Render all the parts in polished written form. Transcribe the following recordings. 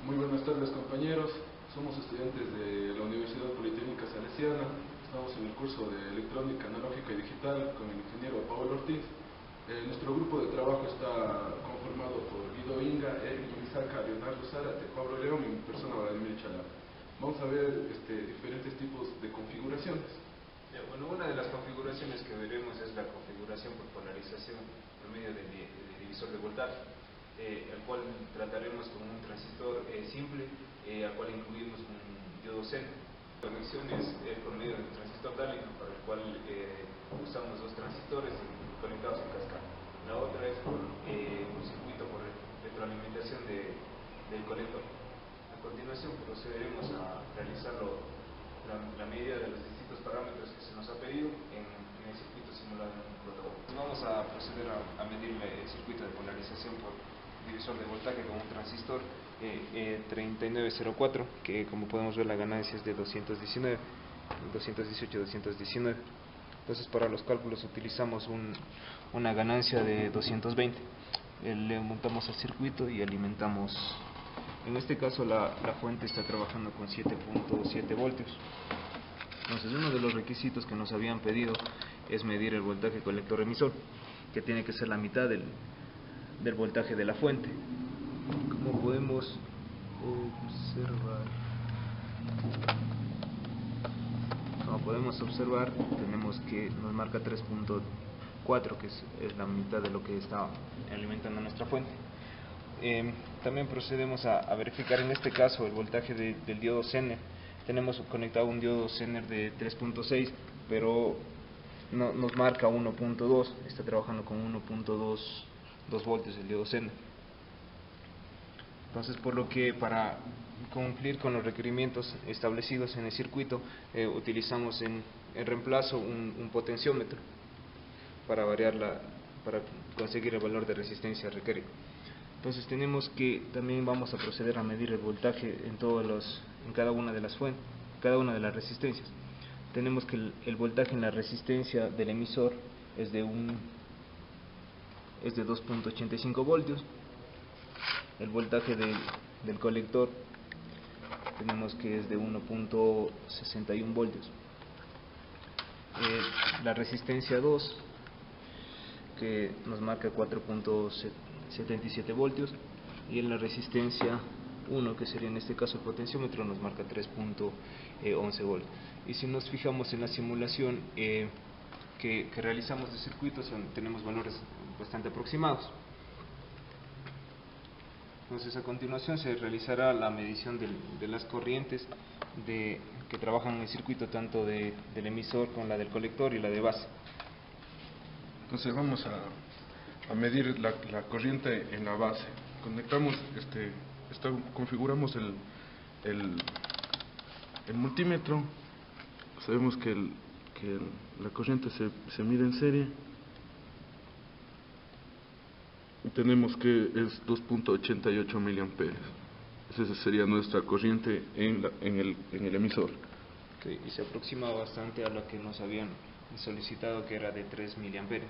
Muy buenas tardes, compañeros. Somos estudiantes de la Universidad Politécnica Salesiana. Estamos en el curso de Electrónica Analógica y Digital con el ingeniero Pablo Ortiz. Nuestro grupo de trabajo está conformado por Guido Inga, Eric Misaca, Leonardo Zárate, Pablo León y mi persona Vladimir Chalá. Vamos a ver diferentes tipos de configuraciones. Bueno, una de las configuraciones que veremos es la configuración por polarización por medio de divisor de voltaje, al cual trataremos con un transistor simple, al cual incluimos un diodo Zen. La conexión es por medio de un transistor Dalinger, para el cual usamos dos transistores conectados en cascada. La otra es por un circuito por retroalimentación del colector. A continuación procederemos a realizar la medida de los distintos parámetros que se nos ha pedido en el circuito simulado en un protocolo. Vamos a proceder a medir el circuito de polarización por divisor de voltaje con un transistor 3904, que como podemos ver la ganancia es de 219, 218, 219. Entonces para los cálculos utilizamos una ganancia de 220. Le montamos el circuito y alimentamos. En este caso la fuente está trabajando con 7.7 voltios. Entonces uno de los requisitos que nos habían pedido es medir el voltaje colector emisor, que tiene que ser la mitad del voltaje de la fuente. Como podemos observar, tenemos que nos marca 3.4, que es la mitad de lo que está alimentando nuestra fuente. También procedemos a verificar en este caso el voltaje del diodo Zener. Tenemos conectado un diodo Zener de 3.6, pero nos marca 1.2, está trabajando con 1.2 voltios el diodo Zener. Entonces, por lo que para cumplir con los requerimientos establecidos en el circuito, utilizamos en reemplazo un potenciómetro para para conseguir el valor de resistencia requerido. Entonces tenemos que también vamos a proceder a medir el voltaje en cada una de las fuentes, cada una de las resistencias. Tenemos que el voltaje en la resistencia del emisor es de 2.85 voltios. El voltaje del colector tenemos que es de 1.61 voltios. La resistencia 2, que nos marca 4.77 voltios, y en la resistencia 1, que sería en este caso el potenciómetro, nos marca 3.11 voltios. Y si nos fijamos en la simulación que realizamos de circuitos, tenemos valores bastante aproximados. Entonces, a continuación se realizará la medición de las corrientes que trabajan en el circuito, tanto del emisor como la del colector y la de base. Entonces vamos a medir la corriente en la base. Conectamos, configuramos el multímetro. Sabemos que la corriente se mide en serie. Y tenemos que es 2.88 miliamperes. Esa sería nuestra corriente en el emisor. Okay, y se aproxima bastante a lo que nos habían solicitado, que era de 3 miliamperes.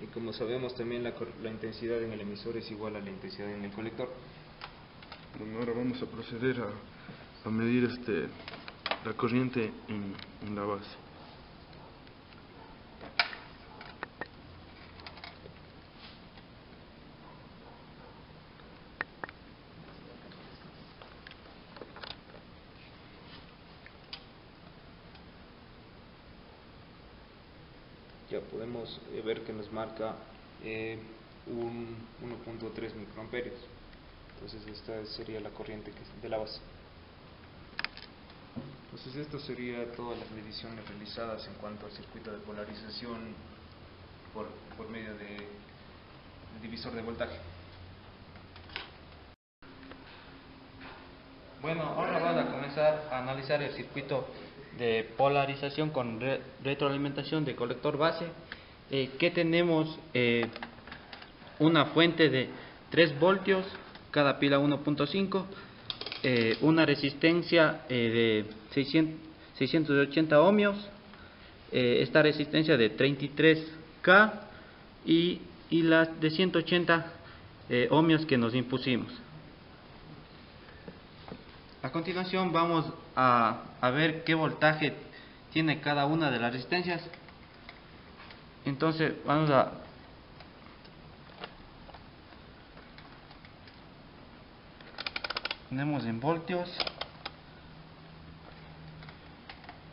Y como sabemos, también la intensidad en el emisor es igual a la intensidad en el colector. Bueno, ahora vamos a proceder a medir la corriente en la base. Ya podemos ver que nos marca 1.3 microamperios. Entonces esta sería la corriente de la base. Entonces esto sería todas las mediciones realizadas en cuanto al circuito de polarización por medio del divisor de voltaje. Bueno, ahora vamos a comenzar a analizar el circuito de polarización con retroalimentación de colector base, que tenemos una fuente de 3 voltios, cada pila 1.5, una resistencia de 680 ohmios, esta resistencia de 33K y las de 180 ohmios que nos impusimos. A continuación vamos a ver qué voltaje tiene cada una de las resistencias. Entonces vamos a ponemos en voltios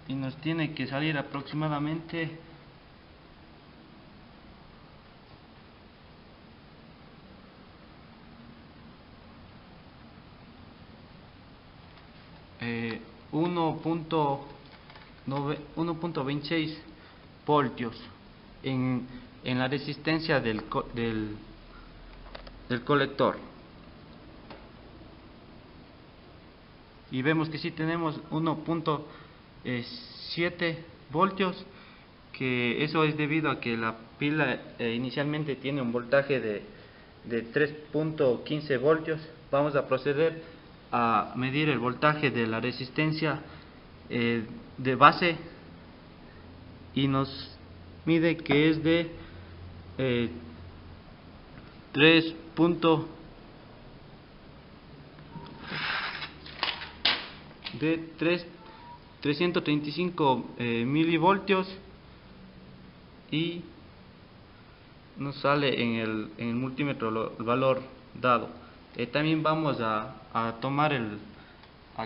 y nos tiene que salir aproximadamente 1.26 voltios en la resistencia del colector. Y vemos que sí tenemos 1.7 voltios, que eso es debido a que la pila inicialmente tiene un voltaje de 3.15 voltios. Vamos a proceder a medir el voltaje de la resistencia de base y nos mide que es de 335 milivoltios, y nos sale en el multímetro el valor dado. También vamos a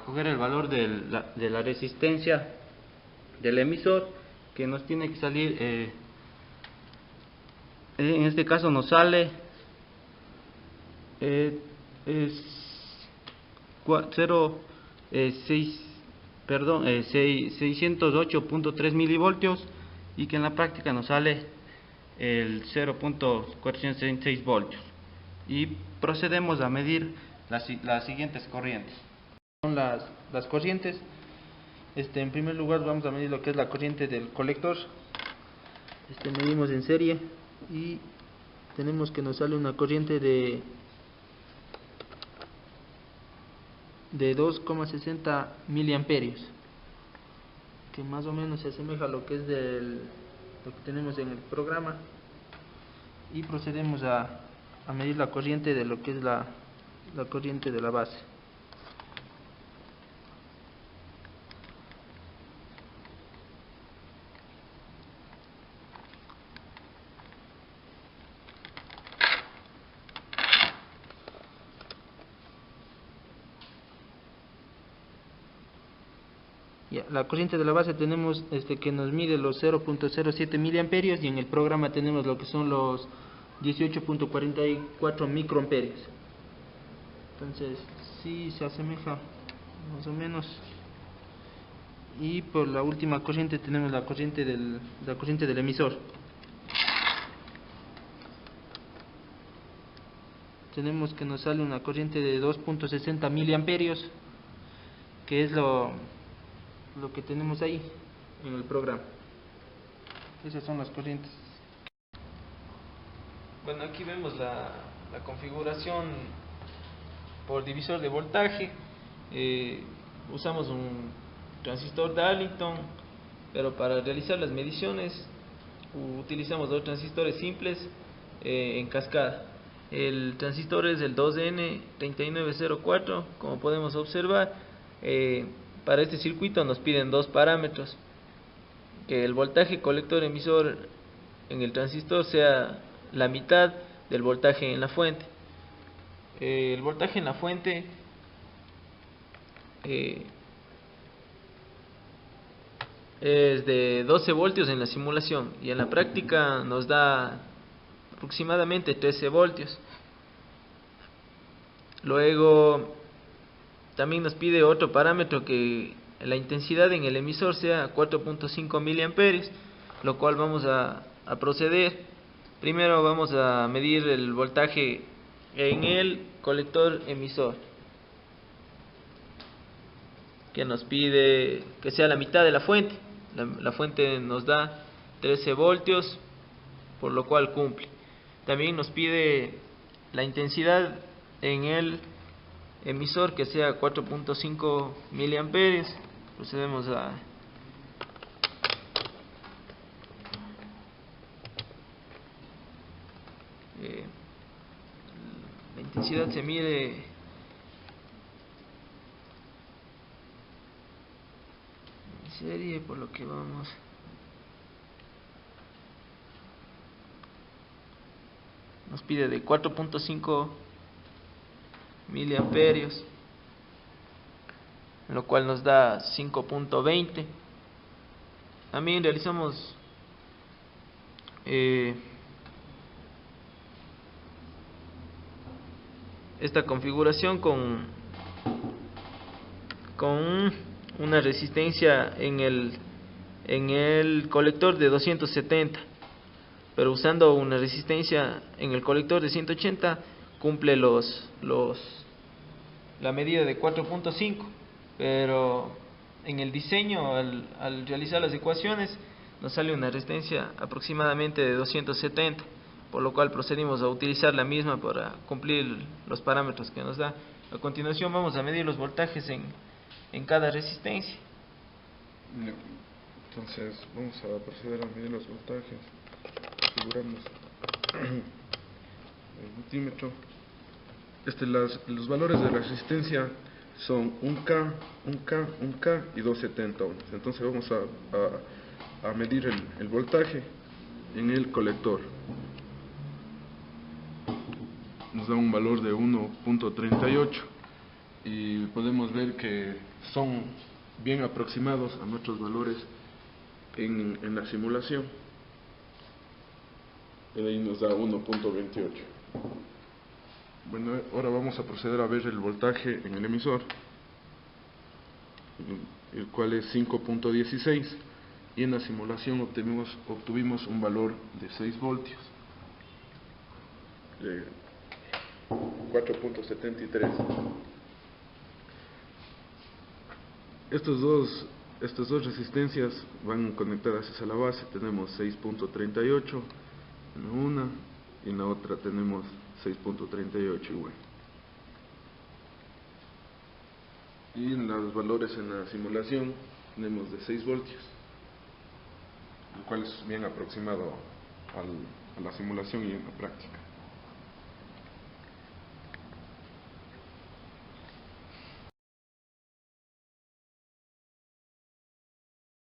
coger el valor de la resistencia del emisor, que nos tiene que salir, en este caso nos sale 608.3 milivoltios, y que en la práctica nos sale el 0.466 voltios. Y procedemos a medir las siguientes corrientes. Son las corrientes. En primer lugar vamos a medir lo que es la corriente del colector. Medimos en serie y tenemos que nos sale una corriente de 2,60 miliamperios, que más o menos se asemeja a lo que es lo que tenemos en el programa. Y procedemos a medir la corriente de lo que es la corriente de la base. La corriente de la base tenemos que nos mide los 0.07 miliamperios, y en el programa tenemos lo que son los 18.44 microamperios. Entonces sí se asemeja más o menos. Y por la última corriente tenemos la corriente del emisor. Tenemos que nos sale una corriente de 2.60 miliamperios, que es lo que tenemos ahí en el programa. Esas son las corrientes. Bueno, aquí vemos la configuración por divisor de voltaje. Usamos un transistor Darlington, pero para realizar las mediciones utilizamos dos transistores simples en cascada. El transistor es el 2N3904, como podemos observar. Para este circuito nos piden dos parámetros: que el voltaje colector emisor en el transistor sea la mitad del voltaje en la fuente. El voltaje en la fuente es de 12 voltios en la simulación, y en la práctica nos da aproximadamente 13 voltios. Luego también nos pide otro parámetro, que la intensidad en el emisor sea 4.5 miliamperios, lo cual vamos a proceder. Primero vamos a medir el voltaje en el colector emisor, que nos pide que sea la mitad de la fuente. La fuente nos da 13 voltios, por lo cual cumple. También nos pide la intensidad en el emisor, que sea 4.5 miliamperios. Procedemos a la intensidad se mide serie, por lo que vamos nos pide de 4.5 miliamperios, lo cual nos da 5.20. También realizamos esta configuración con una resistencia en el colector de 270, pero usando una resistencia en el colector de 180 cumple la medida de 4.5, pero en el diseño al realizar las ecuaciones nos sale una resistencia aproximadamente de 270, por lo cual procedimos a utilizar la misma para cumplir los parámetros que nos da. A continuación vamos a medir los voltajes en cada resistencia. Entonces vamos a proceder a medir los voltajes. Configuramos el multímetro. Los valores de la resistencia son 1K, 1K, 1K y 270 ohms. Entonces vamos a medir el voltaje en el colector. Nos da un valor de 1.38 y podemos ver que son bien aproximados a nuestros valores en la simulación. Y ahí nos da 1.28. Bueno, ahora vamos a proceder a ver el voltaje en el emisor, el cual es 5.16, y en la simulación obtuvimos un valor de 6 voltios, de 4.73. Estas dos resistencias van conectadas a la base. Tenemos 6.38 en una y en la otra tenemos 6.38 igual. Y en los valores en la simulación tenemos de 6 voltios, el cual es bien aproximado a la simulación y en la práctica.